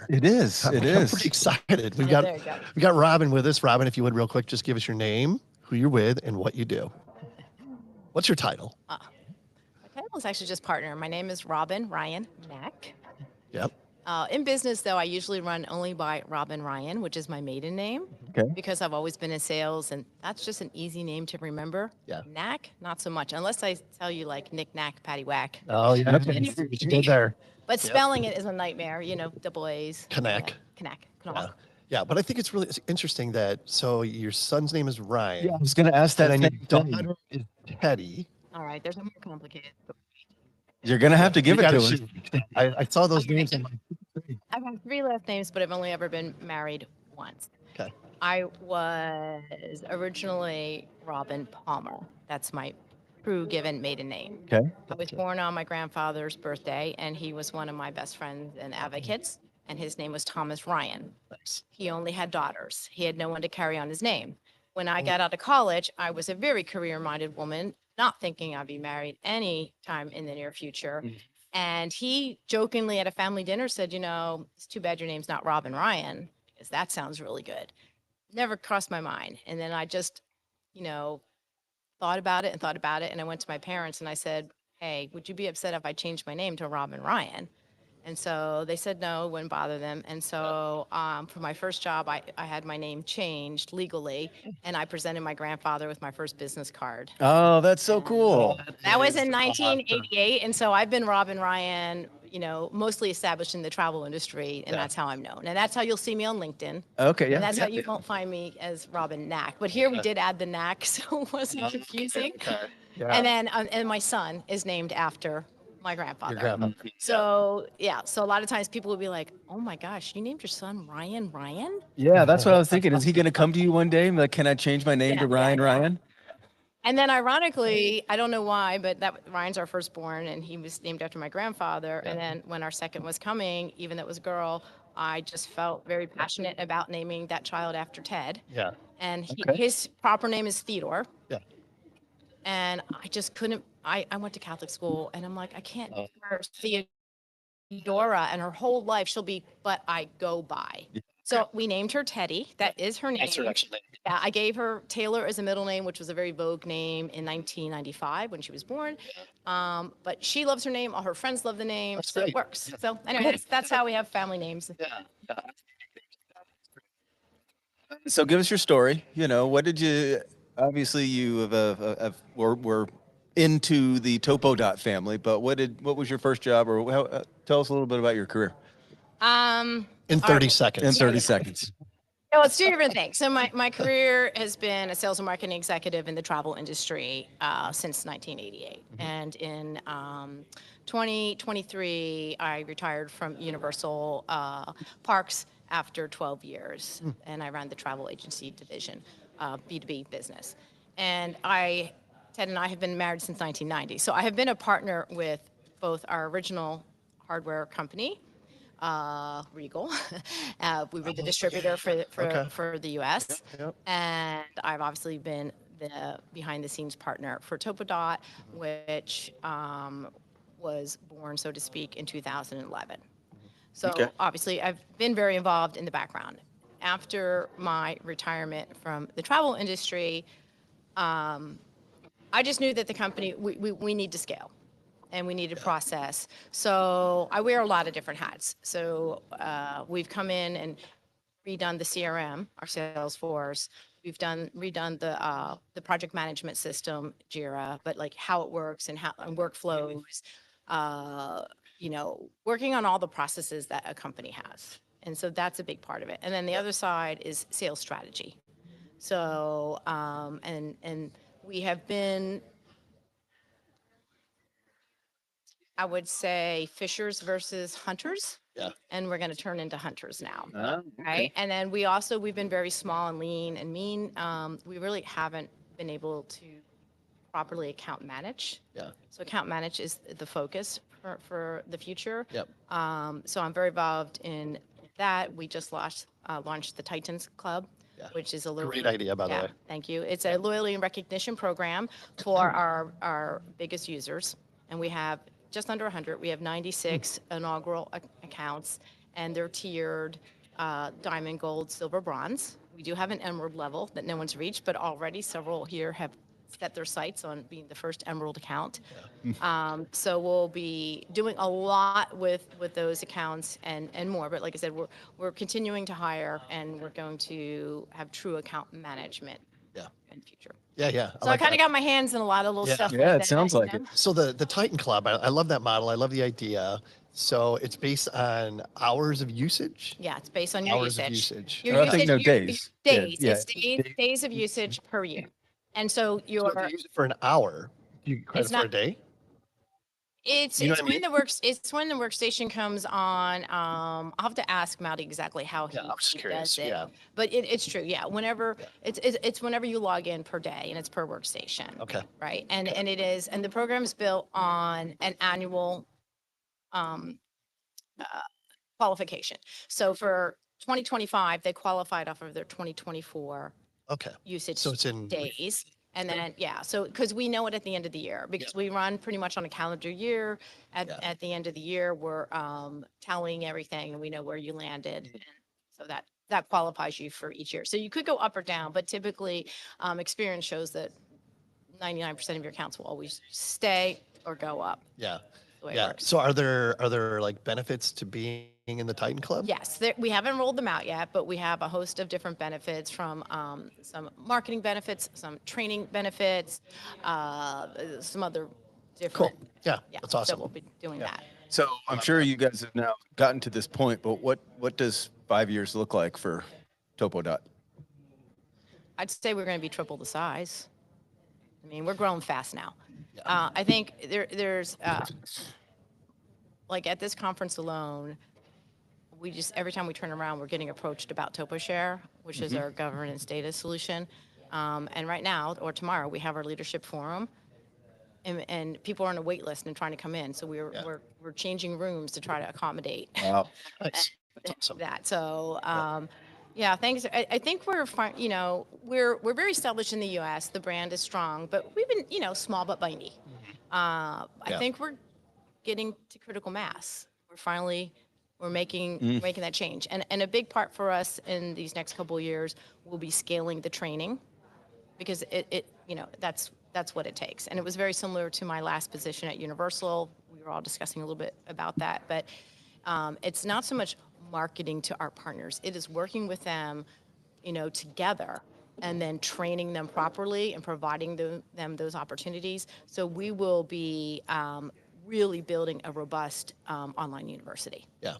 It is. It I'm is. pretty excited. There you go. We got Robin with us. Robin, if you would real quick, just give us your name, who you're with, and what you do. What's your title? My title is actually just partner. My name is Robin Ryan Mack. Yep. In business, though, I usually run only by Robin Ryan, which is my maiden name. Okay. Because I've always been in sales, and that's just an easy name to remember. Yeah. Knack, not so much, unless I tell you like knick knack, patty whack. Oh, yeah. Okay. You did there. But spelling it is a nightmare, double A's. Knack. Knack. Yeah. Yeah, but I think it's really interesting that, so your son's name is Ryan. Yeah, I was going to ask that. And then your same thing. daughter is Teddy. All right, there's a more complicated. You're going to have to give You it to gotta us. shoot. I saw those names. I'm like, I've had 3 last names, but I've only ever been married once. okay. I was originally Robin Palmer. That's my true given maiden name. Okay. I was born on my grandfather's birthday, and he was one of my best friends and advocates, and his name was Thomas Ryan. Nice. He only had daughters. He had no one to carry on his name. When I got out of college, I was a very career-minded woman, not thinking I'd be married any time in the near future. And he jokingly at a family dinner said, it's too bad your name's not Robin Ryan, because that sounds really good. Never crossed my mind. And then I just, thought about it. And I went to my parents and I said, hey, would you be upset if I changed my name to Robin Ryan? And so they said no, it wouldn't bother them. And so for my first job, I had my name changed legally, and I presented my grandfather with my first business card. Oh, that's so cool. That was in 1988. And so I've been Robin Ryan, mostly established in the travel industry, and that's how I'm known. And that's how you'll see me on LinkedIn. Okay. Yeah. And that's how you won't find me as Robin Knack. But here we did add the Knack, so it wasn't confusing. Yeah. And then and my son is named after my grandfather. Your grandma. So so a lot of times people will be like, oh my gosh, you named your son Ryan? Yeah, that's what I was thinking. Is he going to come to you one day and be like, can I change my name to Ryan Ryan? And then ironically, I don't know why, but Ryan's our firstborn, and he was named after my grandfather. And then when our second was coming, even though it was a girl, I just felt very passionate about naming that child after Ted. Yeah. And his proper name is Theodore. Yeah. And I just couldn't, I went to Catholic school, and I'm like, I can't name her Theodora, and her whole life she'll be, but I go by. So we named her Teddy. That is her name. That's her actual name. Yeah, I gave her Taylor as a middle name, which was a very vogue name in 1995 when she was born. But she loves her name. All her friends love the name. That's so great. it works. So anyway, that's how we have family names. Yeah. So give us your story. What did you, obviously you were into the TopoDOT family, but what was your first job, or tell us a little bit about your career? In 30 seconds. In 30 seconds. No, it's 2 different things. So my career has been a sales and marketing executive in the travel industry since 1988. And in 2023, I retired from Universal Parks after 12 years. And I ran the travel agency division, B2B business. And Ted and I have been married since 1990. So I have been a partner with both our original hardware company, Regal. We were the distributor for the U.S. Yep. And I've obviously been the behind-the-scenes partner for TopoDOT, which was born, so to speak, in 2011. So obviously, I've been very involved in the background. After my retirement from the travel industry, I just knew that the company, we need to scale. And we need to process. So I wear a lot of different hats. So we've come in and redone the CRM, our Salesforce. We've redone the project management system, Jira, but like how it works and workflows. Working on all the processes that a company has. And so that's a big part of it. And then the other side is sales strategy. So and we have been, I would say, fishers versus hunters. Yeah. And we're going to turn into hunters now. Okay. Right. And then we've been very small and lean and mean. We really haven't been able to properly account manage. Yeah. So account manage is the focus for the future. Yep. So I'm very involved in that. We just launched the Titans Club, which is a Great idea, by the way. Thank you. It's a loyalty and recognition program for our biggest users. And we have just under 100. We have 96 inaugural accounts, and they're tiered diamond, gold, silver, bronze. We do have an emerald level that no one's reached, but already several here have set their sights on being the first emerald account. So we'll be doing a lot with those accounts and more. But like I said, we're continuing to hire, and we're going to have true account management in the future. Yeah. So I kind of got my hands in a lot of little stuff. Yeah, like it that, sounds you like know? it. So the Titan Club, I love that model. I love the idea. So it's based on hours of usage? Yeah, it's based on your Hours of usage. usage. Your I think usage, no your days. days. Yeah, It's days of usage per year. And so So if you use it for an hour, do you get credit It's for a not- day? it's You know it's what I when it's when the workstation comes on. I'll have to ask Maddie exactly how he, Yeah, I was just he curious. does it. Yeah. But it's true. Yeah. Whenever it's whenever you log in per day, and it's per workstation. Okay. Right. And it is, and the program is built on an annual qualification. So for 2025, they qualified off of their 2024 Okay. usage So it's in days. And then, so because we know it at the end of the year, because we run pretty much on a calendar year. At the end of the year, we're tallying everything, and we know where you landed. And so that qualifies you for each year. So you could go up or down, but typically experience shows that 99% of your accounts will always stay or go up. Yeah. The way it Yeah. works. So are there like benefits to being in the Titan Club? Yes, we haven't rolled them out yet, but we have a host of different benefits, from some marketing benefits, some training benefits, some other different. Cool. Yeah. Yeah, That's awesome. So we'll be doing that. So I'm sure you guys have now gotten to this point, but what does 5 years look like for TopoDOT? I'd say we're going to be triple the size. I mean, we're growing fast now. I think there's like at this conference alone, we just, every time we turn around, we're getting approached about TopoShare, which is our governance data solution. And right now, or tomorrow, we have our leadership forum, and people are on a wait list and trying to come in. So we're changing rooms to try to accommodate Wow. Nice. That's awesome. that. So, thanks. I think we're fine. You know, we're very established in the U.S. The brand is strong, but we've been, small but mighty. I think we're getting to critical mass. We're making that change. And a big part for us in these next couple of years will be scaling the training, because that's what it takes. And it was very similar to my last position at Universal. We were all discussing a little bit about that, but it's not so much marketing to our partners. It is working with them, together, and then training them properly and providing them those opportunities. So we will be really building a robust online university. Yeah.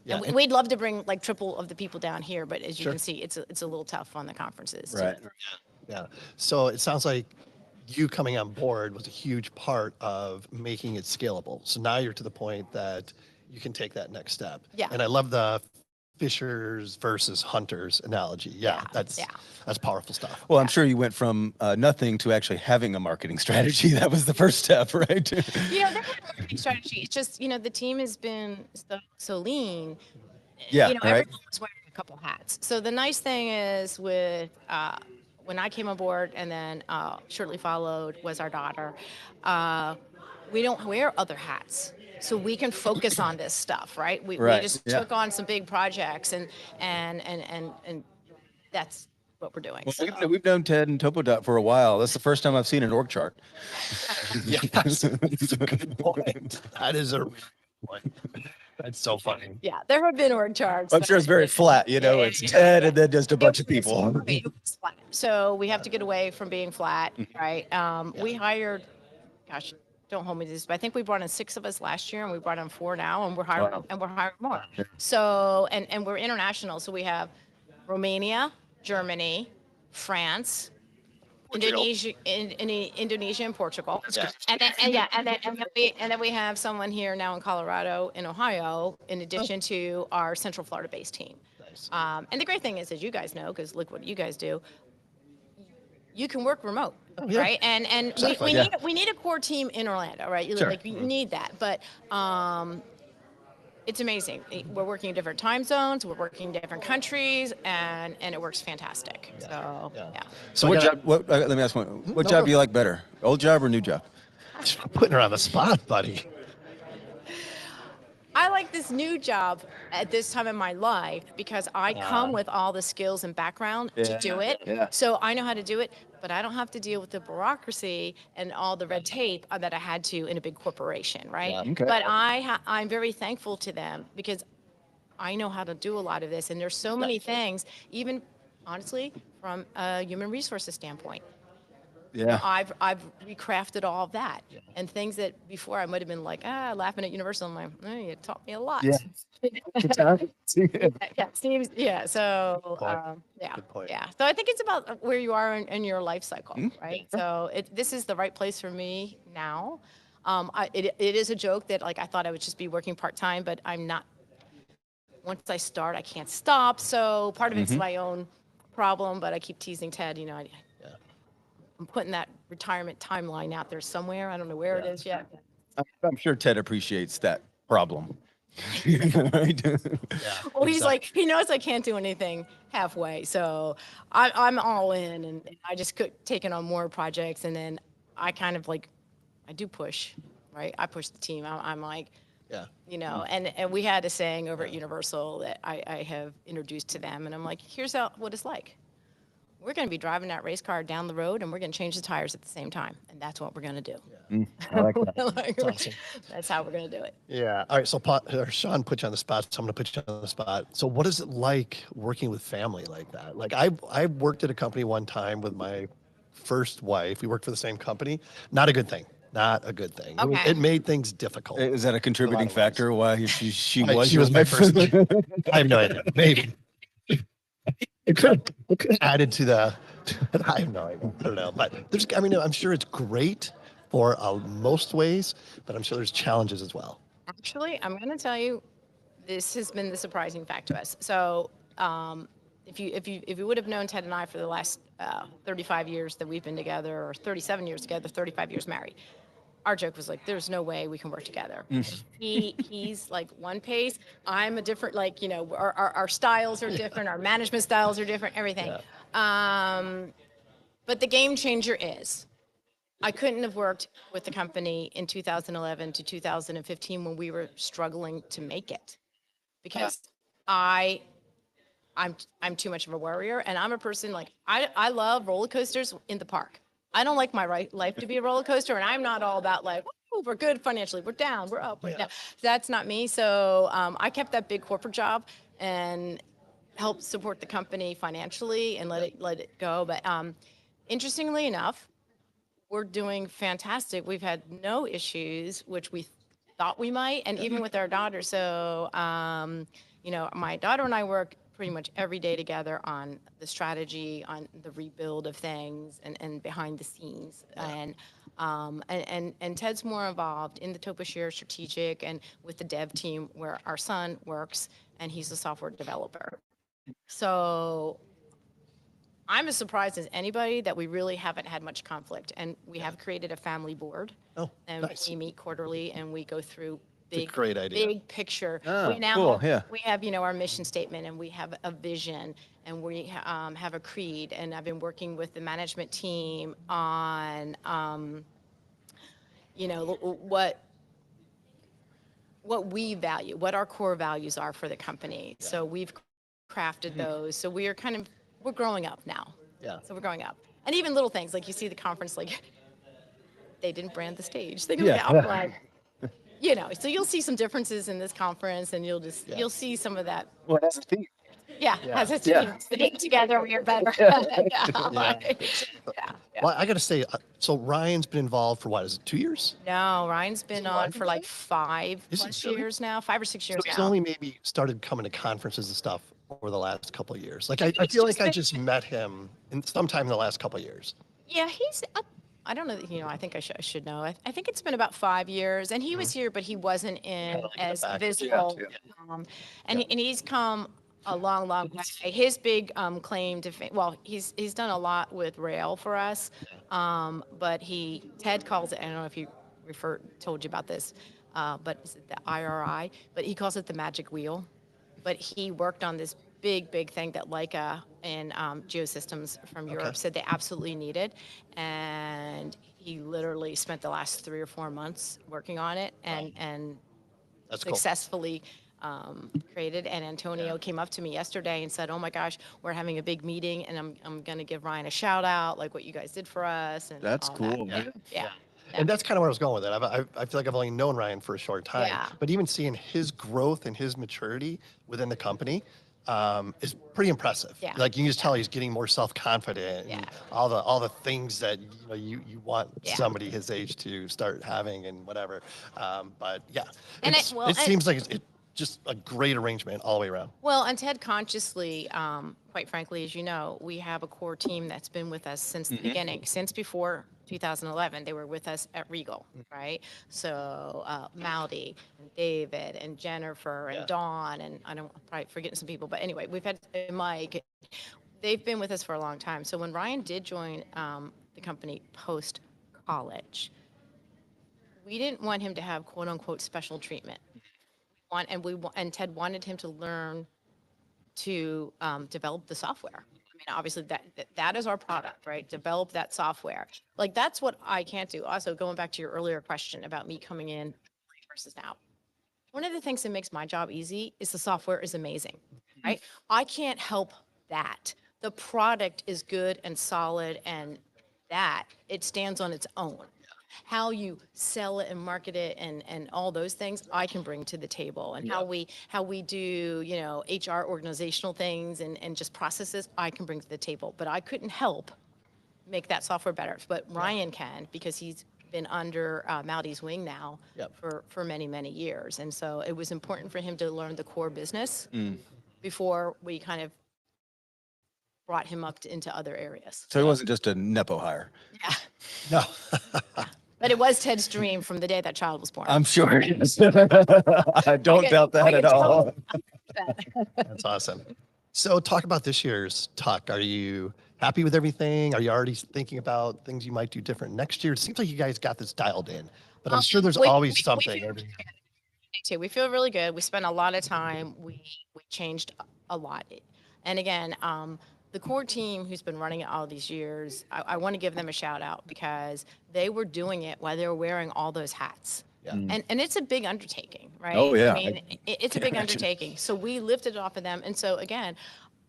And we'd love to bring like triple of the people down here, but as you can see, it's a little tough on the conferences. Right. Yeah. So it sounds like you coming on board was a huge part of making it scalable. So now you're to the point that you can take that next step. Yeah. And I love the fishers versus hunters analogy. Yeah. That's powerful stuff. Well, I'm sure you went from nothing to actually having a marketing strategy. That was the first step, right? There was a marketing strategy. It's just, the team has been so lean. Yeah, right. Everyone was wearing a couple hats. So the nice thing is with when I came aboard, and then shortly followed was our daughter, we don't wear other hats. So we can focus on this stuff, right? We just took on some big projects, and that's what we're doing. Well, we've known Ted and TopoDOT for a while. That's the first time I've seen an org chart. That's a good point. That is a point. That's so funny. Yeah, there have been org charts. I'm sure it's very flat, it's Ted and then just a bunch of people. It was flat. So we have to get away from being flat, right? We hired, gosh, don't hold me to this, but I think we brought in 6 of us last year, and we brought in 4 now, and we're hiring more. So, and we're international. So we have Romania, Germany, France, Indonesia, Indonesia, and Portugal. And then we have someone here now in Colorado, in Ohio, in addition to our Central Florida-based team. Nice. And the great thing is, as you guys know, because look what you guys do, you can work remote, yeah. right? And Exactly, we need a core team in Orlando, right? Sure. Like, you need that, but it's amazing. We're working in different time zones, we're working in different countries, and it works fantastic. So yeah. So I what gotta- job? Let me ask one. What job do you like better? Old job or new job? Putting her on the spot, buddy. I like this new job at this time in my life because I come with all the skills and background to do it. Yeah. So I know how to do it, but I don't have to deal with the bureaucracy and all the red tape that I had to in a big corporation, right? Yeah. Okay. But I'm very thankful to them because I know how to do a lot of this. And there's so many things, even honestly, from a human resources standpoint. Yeah. I've recrafted all of that and things that before I might have been like, laughing at Universal. I'm like, you taught me a lot. Yeah. Yeah, Steve. Yeah. So, point. yeah. Good point. Yeah. So I think it's about where you are in your life cycle, Mm-hmm. right? So this is the right place for me now. It is a joke that like I thought I would just be working part-time, but I'm not. Once I start, I can't stop. So part of it's Mm-hmm. my own problem, but I keep teasing Ted, Yeah. I'm putting that retirement timeline out there somewhere. I don't know where it is yet. I'm sure Ted appreciates that problem. Right? Yeah. Well, he's exactly. like, he knows I can't do anything halfway. So I'm all in and I just could taking on more projects. And then I kind of like, I do push, right? I push the team. I'm like, Yeah. and we had a saying over at Universal that I have introduced to them. And I'm like, here's what it's like. We're going to be driving that race car down the road and we're going to change the tires at the same time. And that's what we're going to do. I like that. Like, awesome. that's how we're going to do it. Yeah. All right. So Sean put you on the spot. So I'm going to put you on the spot. So what is it like working with family like that? Like I worked at a company one time with my first wife. We worked for the same company. Not a good thing. Not a good thing. Okay. It made things difficult. Is that a contributing ways. factor why she Right, was she your was my wife? first. I have no idea. Maybe. It could have added to the. I have no idea. I don't know. But I mean, I'm sure it's great for most ways, but I'm sure there's challenges as well. Actually, I'm going to tell you, this has been the surprising fact to us. So, if you would have known Ted and I for the last 35 years that we've been together, or 37 years together, 35 years married, our joke was like, "There's no way we can work together." He's like one pace. I'm a different, like our styles are different, our management styles are different, everything. But the game changer is, I couldn't have worked with the company in 2011 to 2015 when we were struggling to make it, because I'm too much of a worrier, and I'm a person like I love roller coasters in the park. I don't like my life to be a roller coaster, and I'm not all about like, "Woo, we're good financially, we're down, we're up right now." That's not me. So I kept that big corporate job and helped support the company financially and let it go. But interestingly enough, we're doing fantastic. We've had no issues, which we thought we might, and even with our daughter. So, my daughter and I work pretty much every day together on the strategy, on the rebuild of things, and behind the scenes. And Ted's more involved in the TopoShare strategic and with the dev team where our son works, and he's a software developer. So I'm as surprised as anybody that we really haven't had much conflict. And we have created a family board. Oh, And nice. we meet quarterly and we go through It's a great idea. big picture. Ah, we now cool, have, yeah. we have, our mission statement, and we have a vision, and we have a creed. And I've been working with the management team on, what we value, what our core values are for the company. So we've crafted those. So we're growing up now. Yeah. So we're growing up. And even little things, like you see the conference, like they didn't brand the stage. They Yeah. got like, so you'll see some differences in this conference, and you'll see some of that. Well, that's the thing. Yeah, as a team, sitting together, we are better. Yeah. Well, I got to say, so Ryan's been involved for what? Is it 2 years? No, Ryan's been it on longer for than like that? 5 Is it plus really? years now, 5 or 6 years So he's now. only maybe started coming to conferences and stuff over the last couple of years. Like I It's feel just like I been- just met him in sometime in the last couple of years. Yeah, he's up. I don't know. I think I should know. I think it's been about 5 years, and he was here, but he wasn't in like in the as back. visible. And he's come a long, long way. His big claim to fame. Well, he's done a lot with rail for us, but Ted calls it. I don't know if he told you about this, but is it the IRI? But he calls it the magic wheel. But he worked on this big thing that Leica and Geosystems from Europe said they absolutely needed. And he literally spent the last 3 or 4 months working on it. And That's cool. successfully created. And Antonio came up to me yesterday and said, "Oh my gosh, we're having a big meeting, and I'm going to give Ryan a shout out, like what you guys did for us." And That's all cool. that. Man. Yeah. And that's kind of where I was going with it. I feel like I've only known Ryan for a short time, Yeah. but even seeing his growth and his maturity within the company is pretty impressive. Yeah. Like you can just tell he's getting more self-confident and Yeah. all the things that you want Yeah. somebody his age to start having and whatever. But yeah, And it seems like it's just a great arrangement all the way around. Well, and Ted consciously, quite frankly, as you know, we have a core team that's been with us since the beginning, since before 2011. They were with us at Regal, right? So Maldy and David and Jennifer and Dawn, and I'm probably forgetting some people, but anyway, we've had Mike. They've been with us for a long time. So when Ryan did join the company post college, we didn't want him to have quote unquote special treatment. And Ted wanted him to learn to develop the software. I mean, obviously that is our product, right? Develop that software. Like that's what I can't do. Also, going back to your earlier question about me coming in versus now. One of the things that makes my job easy is the software is amazing, right? I can't help that. The product is good and solid, and that it stands on its own. How you sell it and market it and all those things I can bring to the table, and how we do, HR organizational things and just processes I can bring to the table. But I couldn't help make that software better. But Ryan can, because he's been under Maldy's wing now for many, many years. And so it was important for him to learn the core business before we kind of brought him up into other areas. So he wasn't just a Nepo hire. Yeah. No. But it was Ted's dream from the day that child was born. I'm sure it is. I don't doubt that at all. That's awesome. So talk about this year's TUC. Are you happy with everything? Are you already thinking about things you might do different next year? It seems like you guys got this dialed in, but I'm sure there's always something. We feel really good. We spent a lot of time. We changed a lot. And again, the core team who's been running it all these years, I want to give them a shout out because they were doing it while they were wearing all those hats. Yeah. And it's a big undertaking, right? Oh, yeah. I mean, it's a big undertaking. So we lifted it off of them. And so again,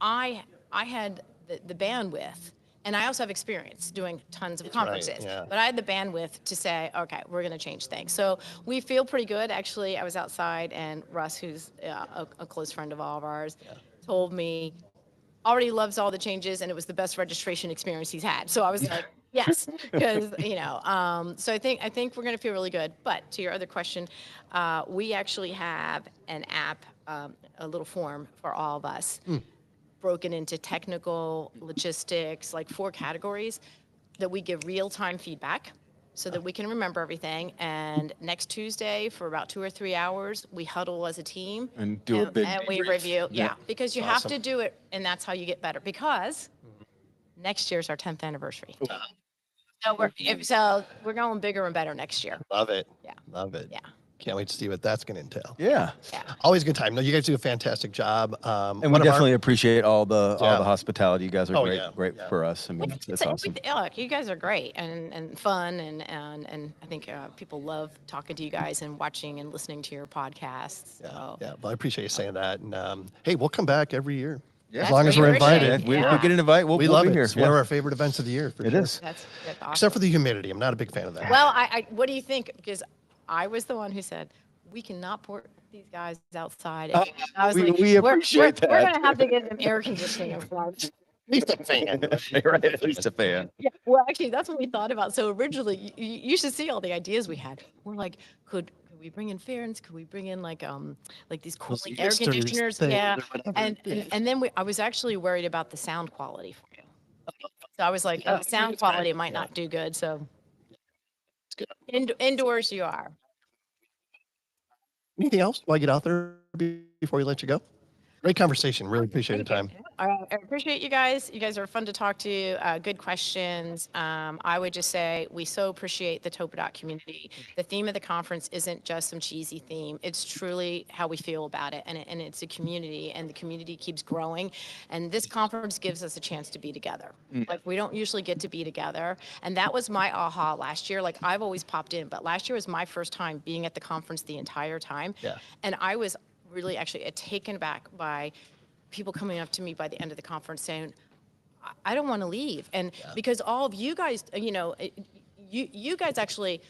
I had the bandwidth, and I also have experience doing tons of conferences, but I had the bandwidth to say, okay, we're going to change things. So we feel pretty good. Actually, I was outside, and Russ, who's a close friend of all of ours, told me already loves all the changes, and it was the best registration experience he's had. So I was like, yes, because so I think we're going to feel really good. But to your other question, we actually have an app, a little form for all of us, broken into technical, logistics, like 4 categories that we give real-time feedback so that we can remember everything. And next Tuesday for about 2 or 3 hours, we huddle as a team and do a big and we review. Yeah, because you have awesome. to do it, and that's how you get better. Because next year's our 10th anniversary. So we're going bigger and better next year. Love it. Yeah. Love it. Yeah. Can't wait to see what that's going to entail. Yeah. Yeah. Always a good time. No, you guys do a fantastic job. And we definitely appreciate all the hospitality. You guys are great yeah. for us. I mean, it's awesome. Look, you guys are great and fun, and I think people love talking to you guys and watching and listening to your podcasts. So. Yeah. Well, I appreciate you saying that. And hey, we'll come back every year. Yeah. As long as we're invited. If we get an invite, we'll love be it. here. It's one of our favorite events of the year. For It sure. is. That's awesome. Except for the humidity. I'm not a big fan of that. Well, what do you think? Because I was the one who said, we cannot port these guys outside. I was we appreciate that. We're going to have to get them air conditioning in Florida. At least a fan. Right, at least a fan. Yeah, well, actually, that's what we thought about. So originally, you should see all the ideas we had. We're like, could we bring in fans? Could we bring in like these cooling air conditioners? Yeah, and then I was actually worried about the sound quality for you. So I was like, the sound quality might not do good. So indoors you are. Anything else while I get out there before we let you go? Great conversation. Really appreciate your time. I appreciate you guys. You guys are fun to talk to. Good questions. I would just say we so appreciate the TopoDOT community. The theme of the conference isn't just some cheesy theme. It's truly how we feel about it, and it's a community, and the community keeps growing. And this conference gives us a chance to be together. Like we don't usually get to be together, and that was my aha last year. Like I've always popped in, but last year was my first time being at the conference the entire time. Yeah. And I was really actually taken aback by people coming up to me by the end of the conference saying, I don't want to leave. And because all of you guys, you guys actually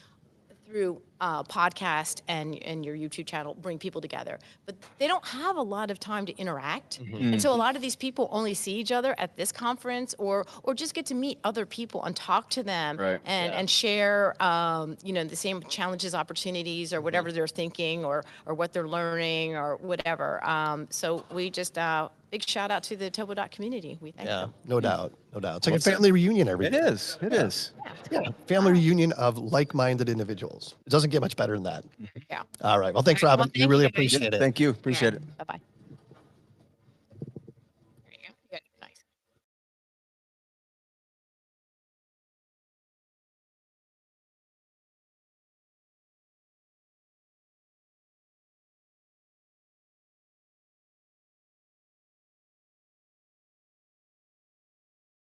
through podcast and your YouTube channel bring people together, but they don't have a lot of time to interact. And so a lot of these people only see each other at this conference or just get to meet other people and talk to them and share, the same challenges, opportunities, or whatever they're thinking or what they're learning or whatever. So we just, big shout out to the TopoDOT community. We thank them. No doubt. No doubt. It's like a family reunion every It year. is. It is. Yeah. Family reunion of like-minded individuals. It doesn't get much better than that. Yeah. All right. Well, thanks, All right. Robin. Well, We really thank you, guys. appreciate it. Thank you. Appreciate it. Bye-bye.